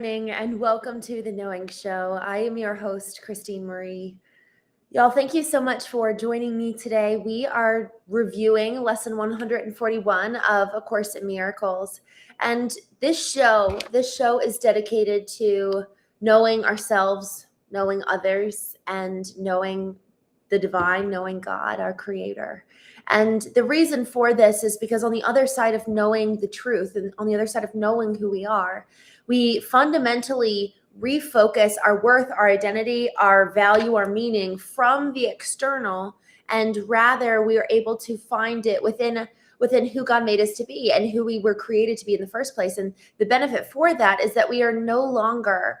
Morning and welcome to the Knowing Show. I am your host, Christene Marie. Y'all, thank you so much for joining me today. We are reviewing lesson 141 of A Course in Miracles. And this show is dedicated to knowing ourselves, knowing others, and knowing the divine, knowing God, our creator. And the reason for this is because on the other side of knowing the truth and on the other side of knowing who we are, we fundamentally refocus our worth, our identity, our value, our meaning from the external, and rather we are able to find it within who God made us to be and who we were created to be in the first place. And the benefit for that is that we are no longer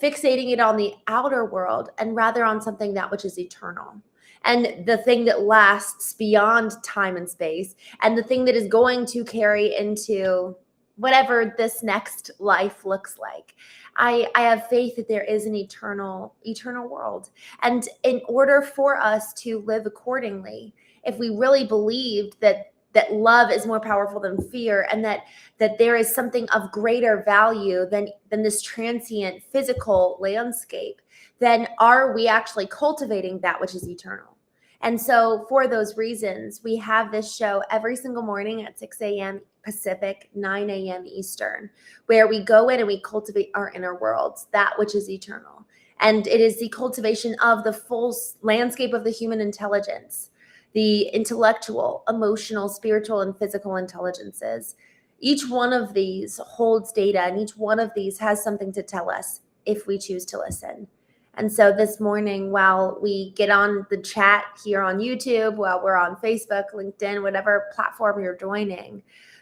fixating it on the outer world and rather on something that which is eternal and the thing that lasts beyond time and space and the thing that is going to carry into whatever this next life looks like. I have faith that there is an eternal world. And in order for us to live accordingly, if we really believed that love is more powerful than fear and that there is something of greater value than this transient physical landscape, then are we actually cultivating that which is eternal? And so for those reasons, we have this show every single morning at 6 a.m. Pacific, 9 a.m. Eastern, where we go in and we cultivate our inner worlds, that which is eternal. And it is the cultivation of the full landscape of the human intelligence, the intellectual, emotional, spiritual, and physical intelligences. Each one of these holds data, and each one of these has something to tell us if we choose to listen. And so this morning, while we get on the chat here on YouTube, while we're on Facebook, LinkedIn, whatever platform you're joining,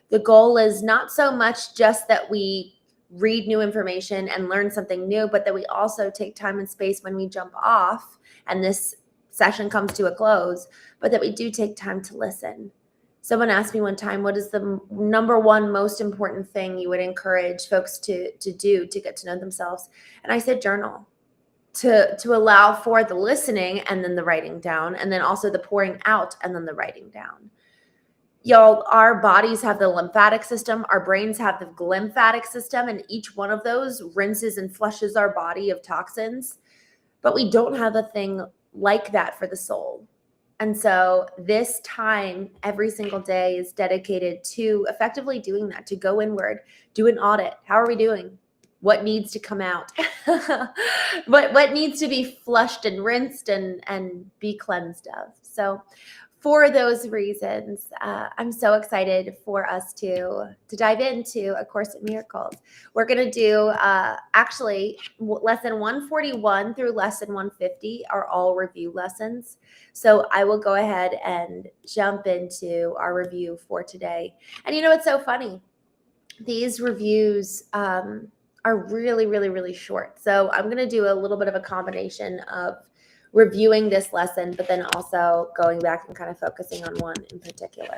the goal is not so much just that we read new information and learn something new, but that we also take time and space when we jump off and this session comes to a close, but that we do take time to listen. Someone asked me one time, what is the number one most important thing you would encourage folks to do to get to know themselves? And I said, journal. To allow for the listening and then the writing down, and then also the pouring out and then the writing down. Y'all, our bodies have the lymphatic system, our brains have the glymphatic system, and each one of those rinses and flushes our body of toxins. But we don't have a thing like that for the soul. And so this time every single day is dedicated to effectively doing that, to go inward, do an audit. How are we doing? What needs to come out? what needs to be flushed and rinsed and be cleansed of? So for those reasons, I'm so excited for us to dive into A Course in Miracles. We're going to do actually lesson 141 through lesson 150 are all review lessons. So I will go ahead and jump into our review for today. And you know, it's so funny. These reviews are really, really, really short. So I'm going to do a little bit of a combination of reviewing this lesson, but then also going back and kind of focusing on one in particular.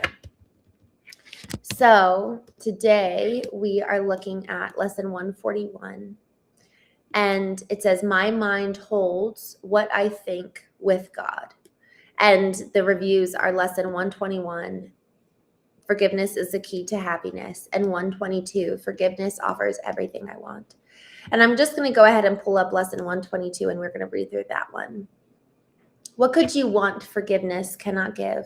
So today we are looking at lesson 141. And it says, my mind holds what I think with God. And the reviews are lesson 121. Forgiveness is the key to happiness. And 122, forgiveness offers everything I want. And I'm just going to go ahead and pull up lesson 122 and we're going to read through that one. What could you want forgiveness cannot give?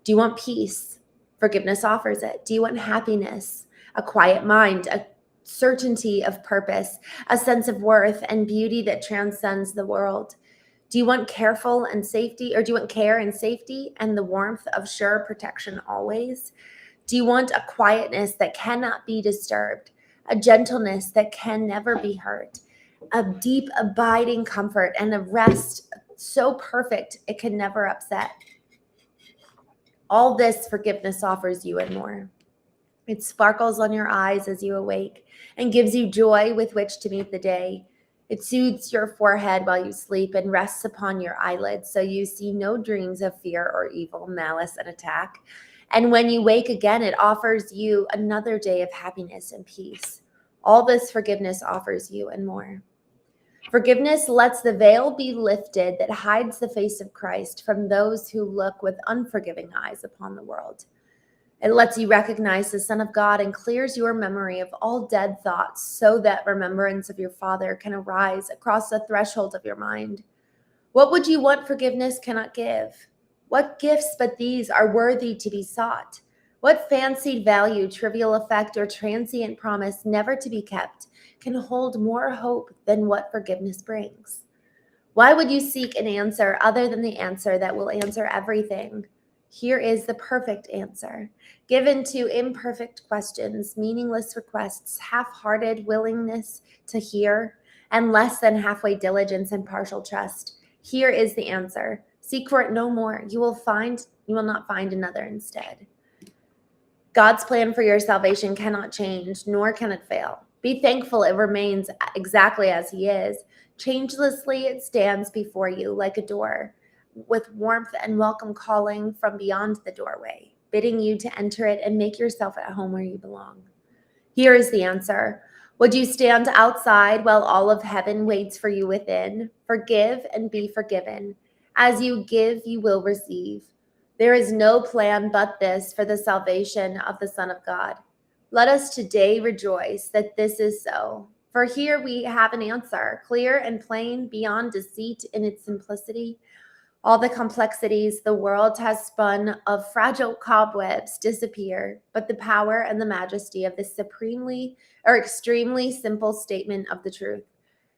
Do you want peace? Forgiveness offers it. Do you want happiness? A quiet mind, a certainty of purpose, a sense of worth and beauty that transcends the world. Do you want careful and safety, or do you want care and safety and the warmth of sure protection always? Do you want a quietness that cannot be disturbed, a gentleness that can never be hurt, a deep abiding comfort and a rest so perfect it can never upset? All this forgiveness offers you and more. It sparkles on your eyes as you awake and gives you joy with which to meet the day. It soothes your forehead while you sleep and rests upon your eyelids, so you see no dreams of fear or evil, malice, and attack. And when you wake again, it offers you another day of happiness and peace. All this forgiveness offers you and more. Forgiveness lets the veil be lifted that hides the face of Christ from those who look with unforgiving eyes upon the world. It lets you recognize the Son of God and clears your memory of all dead thoughts so that remembrance of your Father can arise across the threshold of your mind. What would you want forgiveness cannot give? What gifts but these are worthy to be sought? What fancied value, trivial effect, or transient promise never to be kept can hold more hope than what forgiveness brings? Why would you seek an answer other than the answer that will answer everything? Here is the perfect answer, given to imperfect questions, meaningless requests, half-hearted willingness to hear, and less than halfway diligence and partial trust. Here is the answer. Seek for it no more. You will not find another instead. God's plan for your salvation cannot change, nor can it fail. Be thankful it remains exactly as He is. Changelessly it stands before you like a door, with warmth and welcome calling from beyond the doorway, bidding you to enter it and make yourself at home where you belong. Here is the answer. Would you stand outside while all of heaven waits for you within? Forgive and be forgiven. As you give, you will receive. There is no plan but this for the salvation of the Son of God. Let us today rejoice that this is so. For here we have an answer, clear and plain, beyond deceit in its simplicity. All the complexities the world has spun of fragile cobwebs disappear, but the power and the majesty of this extremely simple statement of the truth.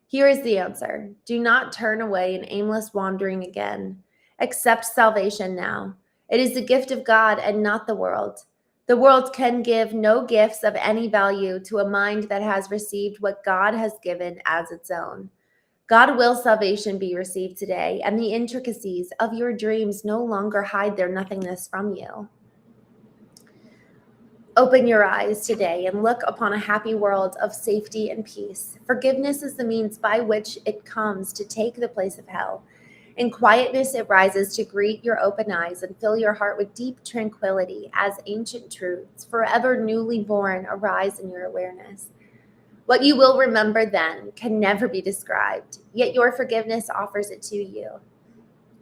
Here is the answer. Do not turn away in aimless wandering again. Accept salvation now. It is the gift of God and not the world. The world can give no gifts of any value to a mind that has received what God has given as its own. God will salvation be received today, and the intricacies of your dreams no longer hide their nothingness from you. Open your eyes today and look upon a happy world of safety and peace. Forgiveness is the means by which it comes to take the place of hell. In quietness, it rises to greet your open eyes and fill your heart with deep tranquility as ancient truths, forever newly born, arise in your awareness. What you will remember then can never be described, yet your forgiveness offers it to you.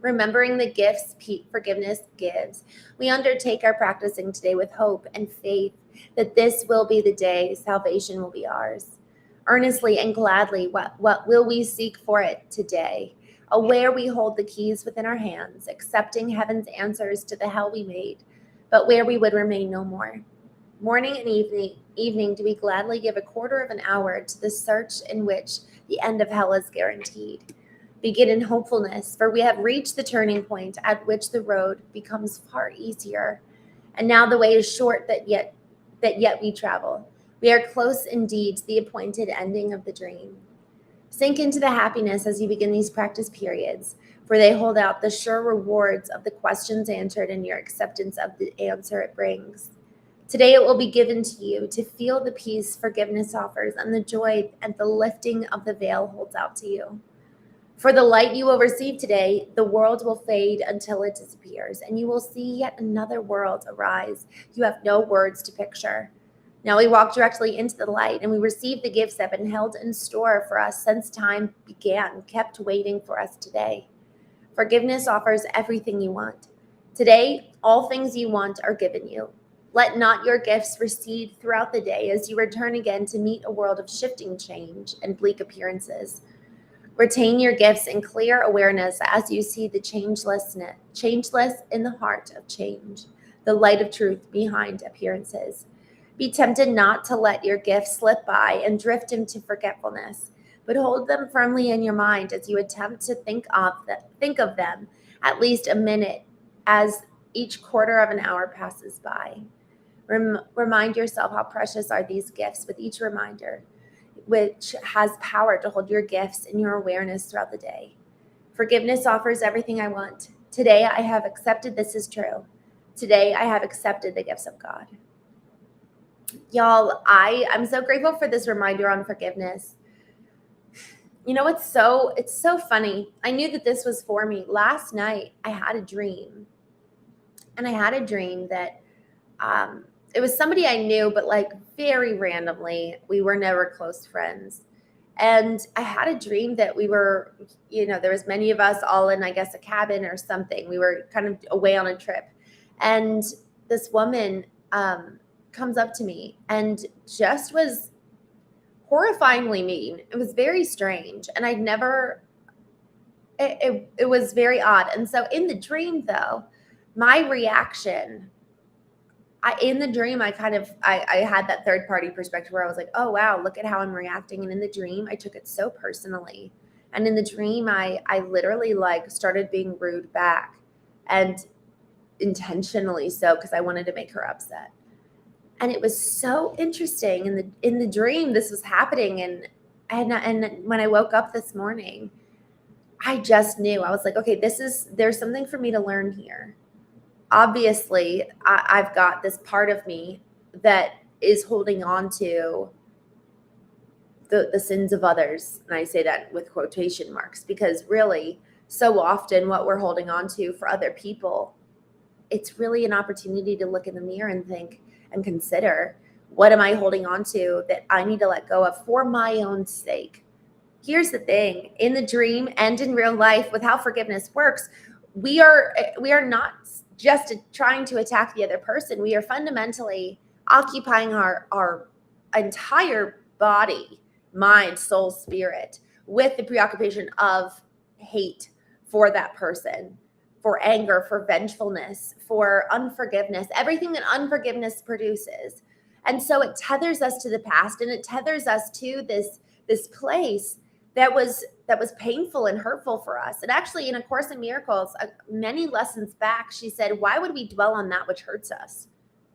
Remembering the gifts forgiveness gives, we undertake our practicing today with hope and faith that this will be the day salvation will be ours. Earnestly and gladly, what will we seek for it today? Aware we hold the keys within our hands, accepting heaven's answers to the hell we made, but where we would remain no more. Morning and evening do we gladly give a quarter of an hour to the search in which the end of hell is guaranteed. Begin in hopefulness, for we have reached the turning point at which the road becomes far easier. And now the way is short that yet we travel. We are close indeed to the appointed ending of the dream. Sink into the happiness as you begin these practice periods, for they hold out the sure rewards of the questions answered and your acceptance of the answer it brings. Today it will be given to you to feel the peace forgiveness offers and the joy and the lifting of the veil holds out to you. For the light you will receive today, the world will fade until it disappears, and you will see yet another world arise you have no words to picture. Now we walk directly into the light, and we receive the gifts that have been held in store for us since time began, kept waiting for us today. Forgiveness offers everything you want. Today, all things you want are given you. Let not your gifts recede throughout the day as you return again to meet a world of shifting change and bleak appearances. Retain your gifts in clear awareness as you see the changeless in the heart of change, the light of truth behind appearances. Be tempted not to let your gifts slip by and drift into forgetfulness, but hold them firmly in your mind as you attempt to think of them at least a minute as each quarter of an hour passes by. Remind yourself how precious are these gifts with each reminder, which has power to hold your gifts in your awareness throughout the day. Forgiveness offers everything I want. Today I have accepted this is true. Today I have accepted the gifts of God. Y'all, I'm so grateful for this reminder on forgiveness. You know, it's so funny. I knew that this was for me. Last night I had a dream. And I had a dream that it was somebody I knew, but like very randomly. We were never close friends. And I had a dream that we were, there was many of us all in, I guess, a cabin or something. We were kind of away on a trip. And this woman comes up to me and just was horrifyingly mean. It was very strange. And I'd never, it was very odd. And so in the dream, though, my reaction, in the dream, I had that third party perspective where I was like, oh, wow, look at how I'm reacting. And in the dream, I took it so personally. And in the dream, I literally like started being rude back, and intentionally so, because I wanted to make her upset. And it was so interesting. In the dream, this was happening. And when I woke up this morning, I just knew. I was like, okay, there's something for me to learn here. Obviously, I've got this part of me that is holding on to the sins of others. And I say that with quotation marks, because really, so often what we're holding on to for other people, it's really an opportunity to look in the mirror and think and consider, what am I holding on to that I need to let go of for my own sake? Here's the thing, in the dream and in real life, with how forgiveness works, we are not just trying to attack the other person. We are fundamentally occupying our entire body, mind, soul, spirit with the preoccupation of hate for that person, for anger, for vengefulness, for unforgiveness, everything that unforgiveness produces. And so it tethers us to the past, and it tethers us to this place that was painful and hurtful for us. And actually, in A Course in Miracles, many lessons back, she said, why would we dwell on that which hurts us?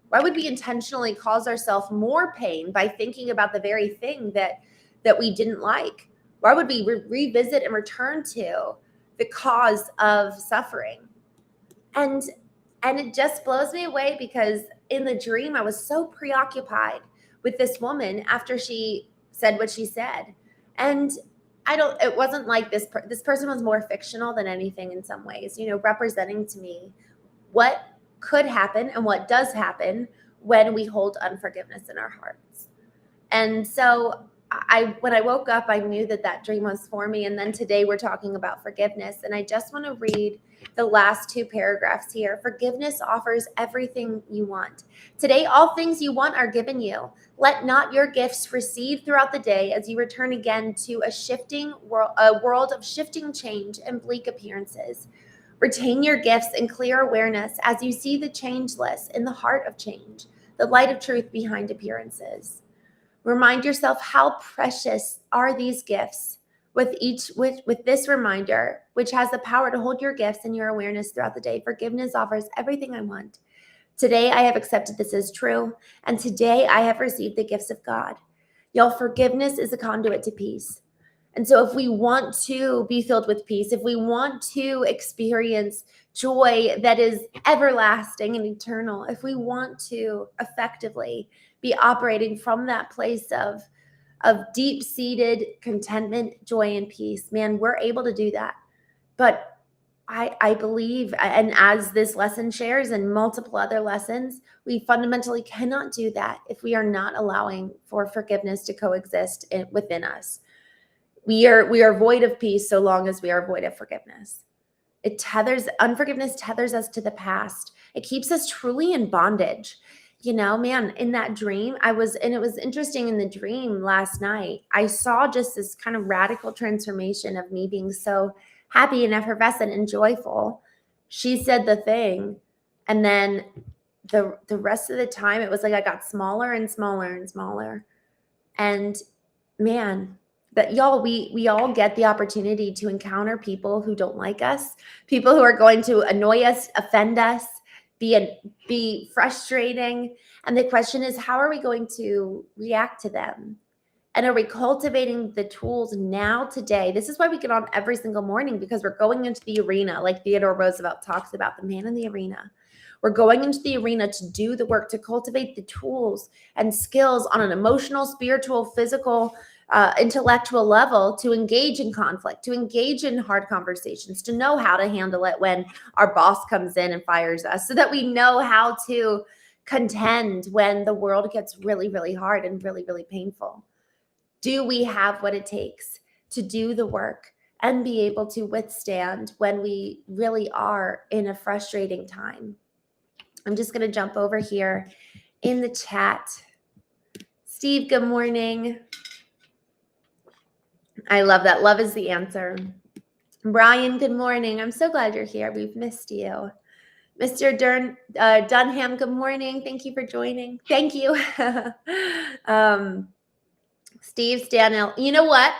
Why would we intentionally cause ourselves more pain by thinking about the very thing that we didn't like? Why would we revisit and return to the cause of suffering? And it just blows me away, because in the dream, I was so preoccupied with this woman after she said what she said. And it wasn't like this person was more fictional than anything in some ways, representing to me what could happen and what does happen when we hold unforgiveness in our hearts. And so when I woke up, I knew that dream was for me. And then today we're talking about forgiveness. And I just want to read the last two paragraphs here. Forgiveness offers everything you want. Today, all things you want are given you. Let not your gifts recede throughout the day as you return again to a world of shifting change and bleak appearances. Retain your gifts in clear awareness as you see the changeless in the heart of change, the light of truth behind appearances. Remind yourself how precious are these gifts. With this reminder, which has the power to hold your gifts and your awareness throughout the day, forgiveness offers everything I want. Today, I have accepted this as true, and today I have received the gifts of God. Y'all, forgiveness is a conduit to peace. And so if we want to be filled with peace, if we want to experience joy that is everlasting and eternal, if we want to effectively be operating from that place of deep-seated contentment, joy, and peace, man, we're able to do that. But I believe, and as this lesson shares and multiple other lessons, we fundamentally cannot do that if we are not allowing for forgiveness to coexist within us. We are void of peace so long as we are void of forgiveness. Unforgiveness tethers us to the past. It keeps us truly in bondage. Man, in that dream, it was interesting. In the dream last night, I saw just this kind of radical transformation of me being so happy and effervescent and joyful. She said the thing, and then the rest of the time, it was like I got smaller and smaller and smaller. And man, that y'all, we all get the opportunity to encounter people who don't like us, people who are going to annoy us, offend us, be frustrating. And the question is, how are we going to react to them? And are we cultivating the tools now, today? This is why we get on every single morning, because we're going into the arena, like Theodore Roosevelt talks about, the man in the arena. We're going into the arena to do the work, to cultivate the tools and skills on an emotional, spiritual, physical, intellectual level, to engage in conflict, to engage in hard conversations, to know how to handle it when our boss comes in and fires us, so that we know how to contend when the world gets really, really hard and really, really painful. Do we have what it takes to do the work and be able to withstand when we really are in a frustrating time? I'm just going to jump over here in the chat. Steve, good morning. I love that. Love is the answer. Brian, good morning. I'm so glad you're here. We've missed you. Mr. Dunham, good morning. Thank you for joining. Thank you. Steve Stanell. You know what?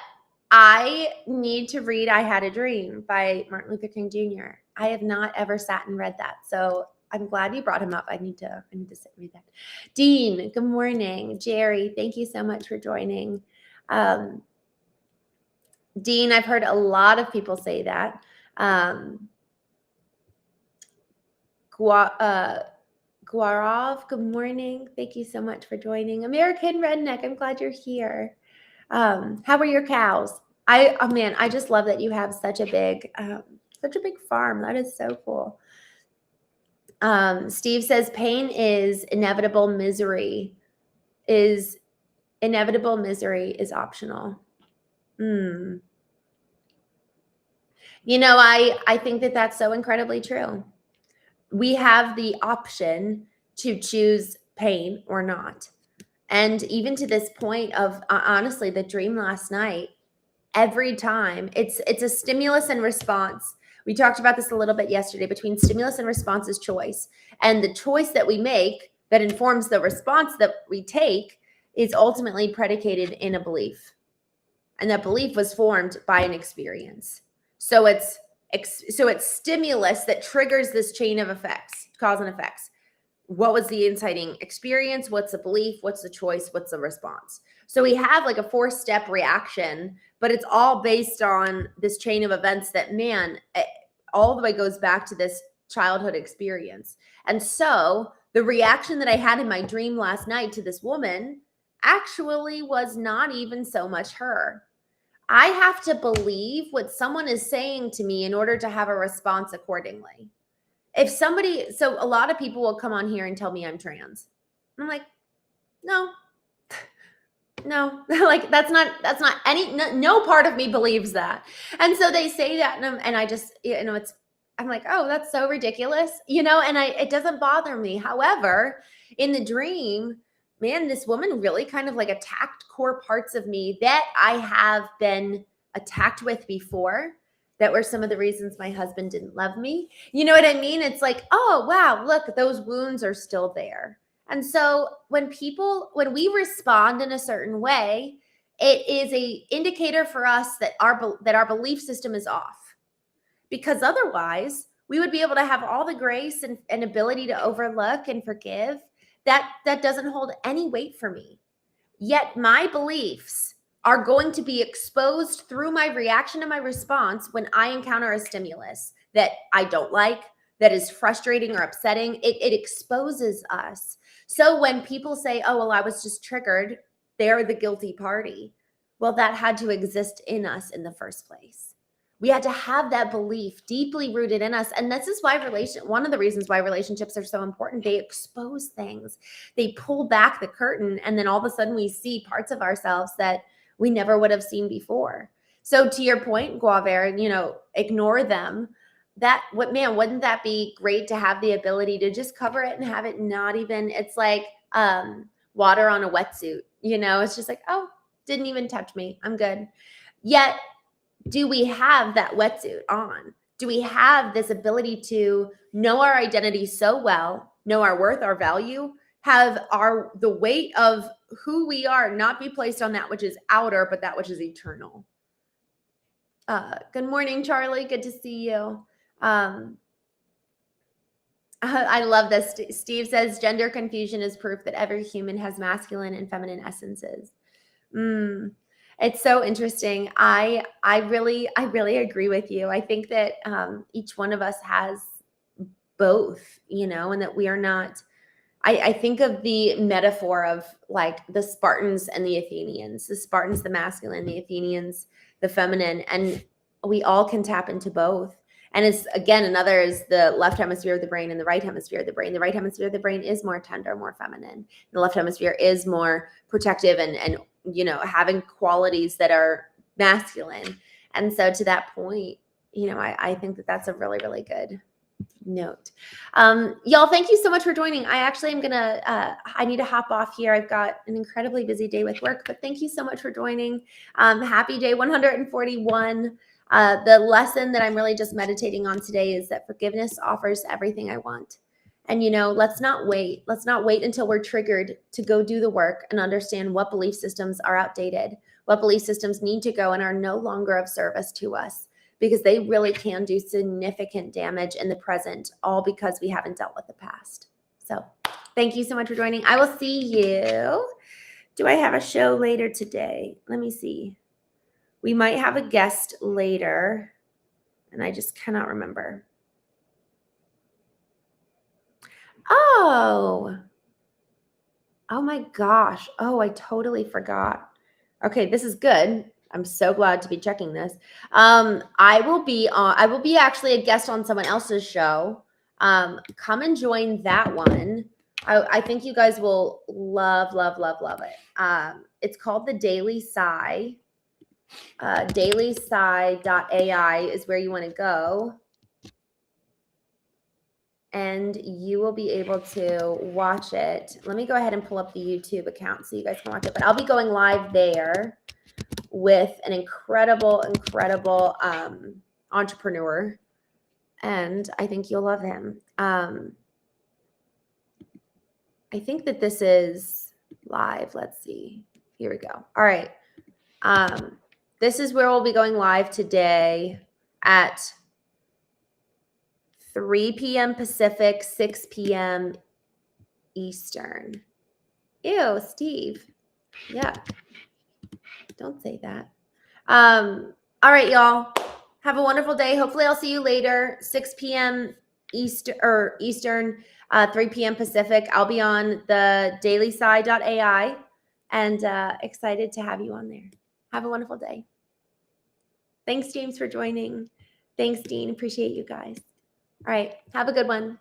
I need to read I Had a Dream by Martin Luther King Jr. I have not ever sat and read that. So I'm glad you brought him up. I need to sit and read that. Dean, good morning. Jerry, thank you so much for joining. Dean, I've heard a lot of people say that. Guarav, good morning. Thank you so much for joining. American Redneck, I'm glad you're here. How are your cows? I just love that you have such a big farm. That is so cool. Steve says pain is inevitable. Misery is optional. You know, I think that that's so incredibly true. We have the option to choose pain or not. And even to this point of honestly, the dream last night, every time it's a stimulus and response. We talked about this a little bit yesterday. Between stimulus and response is choice. And the choice that we make that informs the response that we take is ultimately predicated in a belief. And that belief was formed by an experience. So it's stimulus that triggers this chain of effects, cause and effects. What was the inciting experience? What's the belief? What's the choice? What's the response? So we have like a 4-step reaction, but it's all based on this chain of events that, all the way goes back to this childhood experience. And so the reaction that I had in my dream last night to this woman actually was not even so much her. I have to believe what someone is saying to me in order to have a response accordingly. So a lot of people will come on here and tell me I'm trans. I'm like, no, like that's not no part of me believes that. And so they say that, and I just, I'm like, oh, that's so ridiculous, and it doesn't bother me. However, in the dream, this woman really kind of like attacked core parts of me that I have been attacked with before. That were some of the reasons my husband didn't love me. You know what I mean? It's like, oh, wow, look, those wounds are still there. And so when we respond in a certain way, it is an indicator for us that our belief system is off. Because otherwise, we would be able to have all the grace and ability to overlook and forgive. That doesn't hold any weight for me. Yet my beliefs are going to be exposed through my reaction and my response when I encounter a stimulus that I don't like, that is frustrating or upsetting. It exposes us. So when people say, oh, well, I was just triggered, they're the guilty party. Well, that had to exist in us in the first place. We had to have that belief deeply rooted in us. And this is why one of the reasons why relationships are so important. They expose things. They pull back the curtain. And then all of a sudden we see parts of ourselves that we never would have seen before. So to your point, Guaver, ignore them. Wouldn't that be great to have the ability to just cover it and have it not even, it's like water on a wetsuit, it's just like, oh, didn't even touch me. I'm good. Yet, do we have that wetsuit on? Do we have this ability to know our identity so well, know our worth, our value, have the weight of who we are not be placed on that which is outer, but that which is eternal? Good morning, Charlie. Good to see you. I love this. Steve says gender confusion is proof that every human has masculine and feminine essences. It's so interesting. I really agree with you. I think that each one of us has both, and that we are not. I think of the metaphor of like the Spartans and the Athenians, the Spartans, the masculine, the Athenians, the feminine, and we all can tap into both. And it's, again, another is the left hemisphere of the brain and the right hemisphere of the brain. The right hemisphere of the brain is more tender, more feminine. The left hemisphere is more protective and having qualities that are masculine. And so to that point, I think that that's a really, really good note. Y'all, thank you so much for joining. I actually am gonna, I need to hop off here. I've got an incredibly busy day with work, but thank you so much for joining. Happy day 141. The lesson that I'm really just meditating on today is that forgiveness offers everything I want. And, let's not wait. Let's not wait until we're triggered to go do the work and understand what belief systems are outdated, what belief systems need to go and are no longer of service to us, because they really can do significant damage in the present, all because we haven't dealt with the past. So thank you so much for joining. I will see you. Do I have a show later today? Let me see. We might have a guest later, and I just cannot remember. Oh my gosh. Oh, I totally forgot. Okay, this is good. I'm so glad to be checking this. I will be actually a guest on someone else's show. Come and join that one. I think you guys will love it. It's called the Daily Sigh. DailySigh.ai is where you want to go. And you will be able to watch it. Let me go ahead and pull up the YouTube account so you guys can watch it. But I'll be going live there with an incredible entrepreneur, and I think you'll love him. I think that this is live. Let's see. Here we go. All right. This is where we'll be going live today at 3 p.m. Pacific, 6 p.m. Eastern. Ew, Steve. Yeah. Don't say that. All right, y'all. Have a wonderful day. Hopefully I'll see you later, 6 p.m. Eastern, 3 p.m. Pacific. I'll be on the DailySigh.ai and excited to have you on there. Have a wonderful day. Thanks, James, for joining. Thanks, Dean. Appreciate you guys. All right. Have a good one.